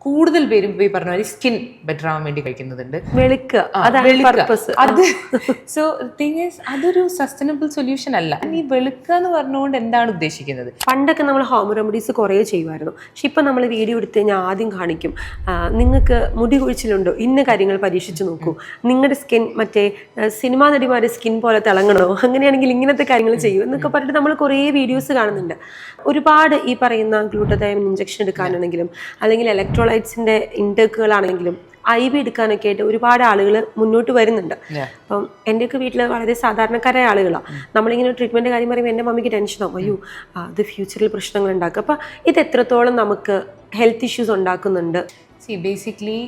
കൂടുതൽ പേരും ഈ പറഞ്ഞ പോലെ സ്കിൻ ബെറ്റർ ആവാൻ വേണ്ടി കഴിക്കുന്നുണ്ട്. അത് സോ തിങ് ഈസ് അതൊരു സസ്റ്റൈനബിൾ സൊല്യൂഷൻ അല്ല. ഈ വെളുക്കുക എന്ന് പറഞ്ഞുകൊണ്ട് എന്താണ് ഉദ്ദേശിക്കുന്നത്? പണ്ടൊക്കെ നമ്മൾ ഹോം റെമഡീസ് കുറേ ചെയ്യുമായിരുന്നു. പക്ഷെ ഇപ്പം നമ്മൾ വീഡിയോ എടുത്ത് കഴിഞ്ഞാൽ ആദ്യം കാണിക്കും, നിങ്ങൾക്ക് മുടി കൊഴിച്ചിലുണ്ടോ, ഇന്ന കാര്യങ്ങൾ പരീക്ഷിച്ച് നോക്കൂ, നിങ്ങളുടെ സ്കിൻ മറ്റേ സിനിമാ നടിമാരുടെ സ്കിൻ പോലെ തിളങ്ങണോ, അങ്ങനെയാണെങ്കിൽ ഇങ്ങനത്തെ കാര്യങ്ങൾ ചെയ്യൂ എന്നൊക്കെ പറഞ്ഞിട്ട് നമ്മൾ കുറേ വീഡിയോസ് കാണുന്നുണ്ട്. ഒരുപാട് ഈ പറയുന്ന ഗ്ലൂട്ടതൈൻ ഇഞ്ചക്ഷൻ എടുക്കാനാണെങ്കിലും അല്ലെങ്കിൽ ഇലക്ട്രോലൈറ്റ്സിന്റെ ഇൻടേക്കുകളാണെങ്കിലും IV എടുക്കാനൊക്കെ ആയിട്ട് ഒരുപാട് ആളുകൾ മുന്നോട്ട് വരുന്നുണ്ട്. അപ്പം എൻ്റെയൊക്കെ വീട്ടിൽ വളരെ സാധാരണക്കാരായ ആളുകളാണ്. നമ്മളിങ്ങനെ ട്രീറ്റ്മെൻറ്റ് കാര്യം പറയുമ്പോൾ എൻ്റെ മമ്മിക്ക് ടെൻഷനാവും, അയ്യോ അത് ഫ്യൂച്ചറിൽ പ്രശ്നങ്ങൾ ഉണ്ടാക്കും. അപ്പം ഇത് എത്രത്തോളം നമുക്ക് ഹെൽത്ത് ഇഷ്യൂസ് ഉണ്ടാക്കുന്നുണ്ട്? ബേസിക്കലി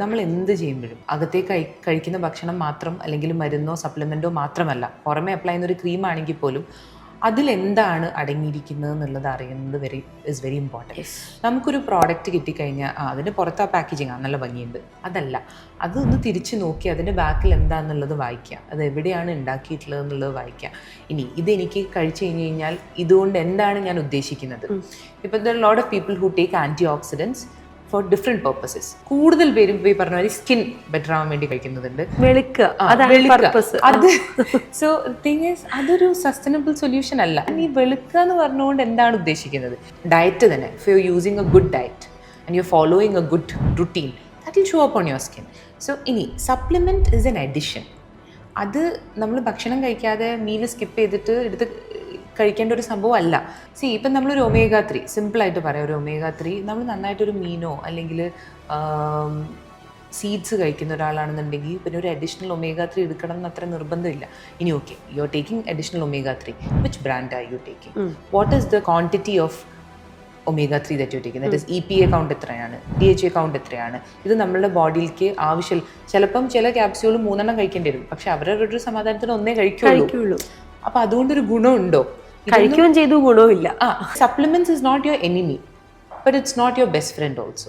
നമ്മൾ എന്ത് ചെയ്യുമ്പോഴും അകത്തേക്ക് കഴിക്കുന്ന ഭക്ഷണം മാത്രം അല്ലെങ്കിൽ മരുന്നോ സപ്ലിമെൻറ്റോ മാത്രമല്ല, പുറമെ അപ്ലൈ ചെയ്യുന്ന ഒരു ക്രീം ആണെങ്കിൽ പോലും അതിലെന്താണ് അടങ്ങിയിരിക്കുന്നത് എന്നുള്ളത് അറിയുന്നത് ഇസ് വെരി ഇമ്പോർട്ടൻറ്റ്. നമുക്കൊരു പ്രോഡക്റ്റ് കിട്ടിക്കഴിഞ്ഞാൽ അതിൻ്റെ പുറത്ത് ആ പാക്കേജിങ് ആണ് നല്ല ഭംഗിയുണ്ട്, അതല്ല, അതൊന്ന് തിരിച്ച് നോക്കി അതിൻ്റെ ബാക്കിൽ എന്താണെന്നുള്ളത് വായിക്കുക, അത് എവിടെയാണ് ഉണ്ടാക്കിയിട്ടുള്ളത് എന്നുള്ളത് വായിക്കുക. ഇനി ഇതെനിക്ക് കഴിച്ചു കഴിഞ്ഞാൽ ഇതുകൊണ്ട് എന്താണ് ഞാൻ ഉദ്ദേശിക്കുന്നത്? ഇപ്പോൾ there lot of people who take antioxidants for different purposes. കൂടുതൽ പേരും ഈ പറഞ്ഞ പോലെ സ്കിൻ ബെറ്റർ ആവാൻ വേണ്ടി കഴിക്കുന്നുണ്ട്. അത് സോ തിങ് ഈസ് അതൊരു സസ്റ്റൈനബിൾ സൊല്യൂഷൻ അല്ല. ഈ വെളുക്കുക എന്ന് പറഞ്ഞുകൊണ്ട് എന്താണ് ഉദ്ദേശിക്കുന്നത്? ഡയറ്റ് തന്നെ, if you using A good diet and you following A good routine, that will show up on your skin. So ഇനി സപ്ലിമെന്റ് ഇസ് എൻ അഡിഷൻ. അത് നമ്മൾ ഭക്ഷണം കഴിക്കാതെ മീല് സ്കിപ്പ് ചെയ്തിട്ട് എടുത്ത് കഴിക്കേണ്ട ഒരു സംഭവം അല്ല. ഇപ്പം നമ്മളൊരു omega-3, സിമ്പിളായിട്ട് പറയാം, ഒരു omega-3 നമ്മൾ നന്നായിട്ടൊരു മീനോ അല്ലെങ്കിൽ സീഡ്സ് കഴിക്കുന്ന ഒരാളാണെന്നുണ്ടെങ്കിൽ പിന്നെ ഒരു അഡീഷണൽ omega-3 എടുക്കണം എന്ന് അത്ര നിർബന്ധമില്ല. ഇനി okay, you are taking additional omega-3, which brand are you taking, what is the quantity of omega-3 that you're taking, that is EPA count എത്രയാണ്, DHA കൗണ്ട് എത്രയാണ്, ഇത് നമ്മളുടെ ബോഡിയിലേക്ക് ആവശ്യം. ചിലപ്പം ചില ക്യാപ്സ്യൂൾ 3 എണ്ണം കഴിക്കേണ്ടി വരും, പക്ഷെ അവരുടെ ഒരു സമാധാനത്തിന് 1 കഴിക്കുള്ളൂ. അപ്പം അതുകൊണ്ടൊരു ഗുണമുണ്ടോ? കഴിക്കുകയും ചെയ്തു ഗുണവും ഇല്ല. Supplements is not your enemy, but it's not your best friend also.